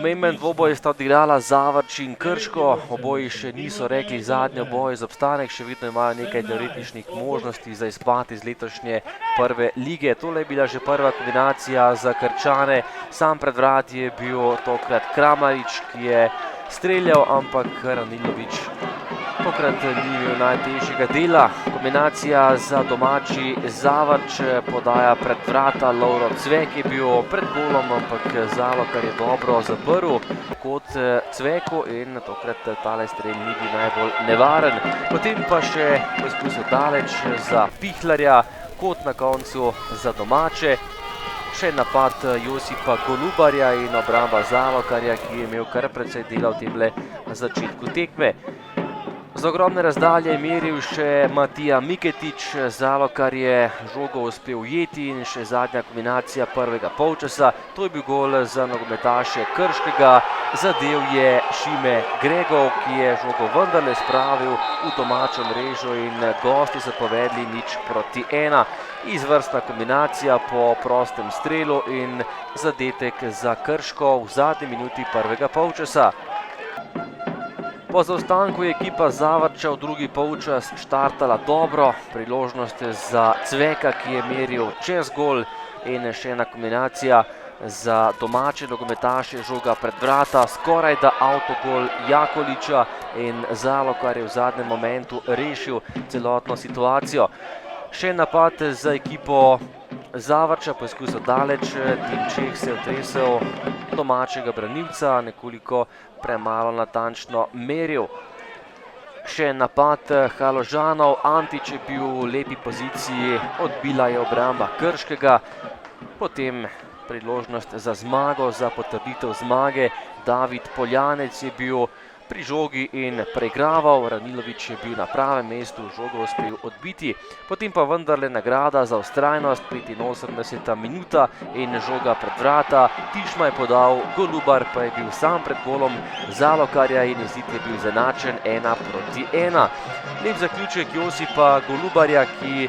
Pomemben dvoboj sta odigrala Zavrč in Krško, oboji še niso rekli zadnjo boj za obstanek, še vedno imajo nekaj teoretičnih možnosti za izpad iz letošnje prve lige. Tole je bila že prva kombinacija za Krčane, sam pred vrati je bil tokrat Kramarič, ki je streljal, ampak Ranilović tokrat ni imel najtežjega dela. Kombinacija za domači Zavrč, podaja pred vrata, Lovro Cvek je bil pred golom, ampak Zalokar je dobro zaprl kot Cveku in tokrat tale strel ni bil najbolj nevaren. Potem pa še poskus daleč za Pihlarja, kot na koncu za domače. Še napad Josipa Golubarja in obramba Zalokarja, ki je imel kar precej dela v temle začetku tekme. Za ogromne razdalje je meril še Matija Miketič, Zalokar je žogo uspel ujeti in še zadnja kombinacija prvega polčasa. To je bil gol za nogometaše Krškega, zadel je Šime Gregov, ki je žogo vendarle spravil v domačo mrežo in gosti so povedli 0:1. Izvrstna kombinacija po prostem strelu in zadetek za Krško v zadnji minuti prvega polčasa. Po zaostanku je ekipa Zavrča v drugi polčas štartala dobro, priložnost za Cveka, ki je meril čez gol in še ena kombinacija za domače nogometaše, žoga pred vrata, skoraj da avtogol Jakoliča in Zalokar je v zadnjem momentu rešil celotno situacijo. Še napad za ekipo Zavrča, poskus daleč, Tim Čeh se je otresel domačega branilca, nekoliko premalo natančno meril. Še napad Haložanov, Antič je bil v lepi poziciji, odbila je obramba Krškega, potem priložnost za zmago, za potrditev zmage. David Poljanec je bil pri žogi in preigraval, Ranilović je bil na pravem mestu, žogo uspel odbiti. Potem pa vendarle nagrada za vztrajnost, 85. minuta in žoga pred vrata. Tišma je podal, Golubar pa je bil sam pred golom Zalokarja in izid je bil izenačen 1:1. Lep zaključek Josipa Golubarja, ki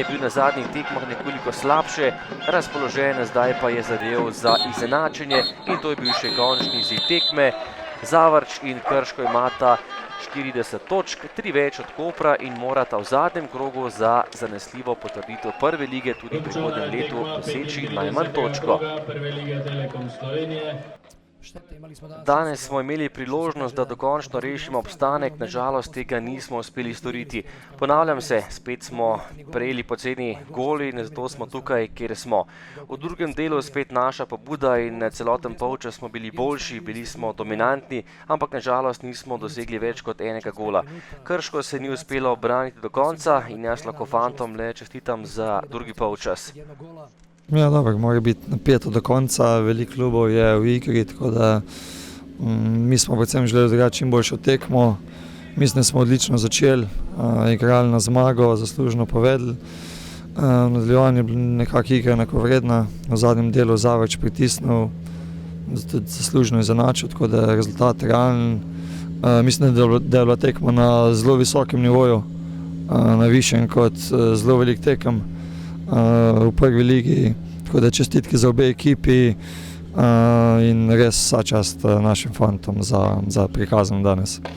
je bil na zadnjih tekmah nekoliko slabše razpoložen, zdaj pa je zadel za izenačenje in to je bil še končni izid tekme. Zavrč in Krško imata 40 točk, 3 več od Kopra in morata v zadnjem krogu za zanesljivo potrditev prve lige tudi v prihodnjem letu doseči najmanj točko. Danes smo imeli priložnost, da dokončno rešimo obstanek, nažalost tega nismo uspeli storiti. Ponavljam se, spet smo prejeli poceni goli in zato smo tukaj, kjer smo. V drugem delu spet naša pobuda in celoten polčas smo bili boljši, bili smo dominantni, ampak nažalost nismo dosegli več kot enega gola. Krško se ni uspelo obraniti do konca in jaz lahko fantom le čestitam za drugi polčas. Ja, dobro, mora biti napeto do konca, veliko klubov je v igri, tako da mi smo predvsem želeli odigrati čim boljšo tekmo. Mislim, da smo odlično začeli, igrali na zmago, zaslužno povedali. V nadaljevanju je bila nekako igra enakovredna, v zadnjem delu Zavrč pritisnil, zaslužno izenačil, tako da je rezultat realen. Mislim, da je bila tekma na zelo visokem nivoju, na višjem kot zelo velik tekem v prvi ligi, tako da čestitke za obe ekipi in res vsa čast našim fantom za prikazom danes.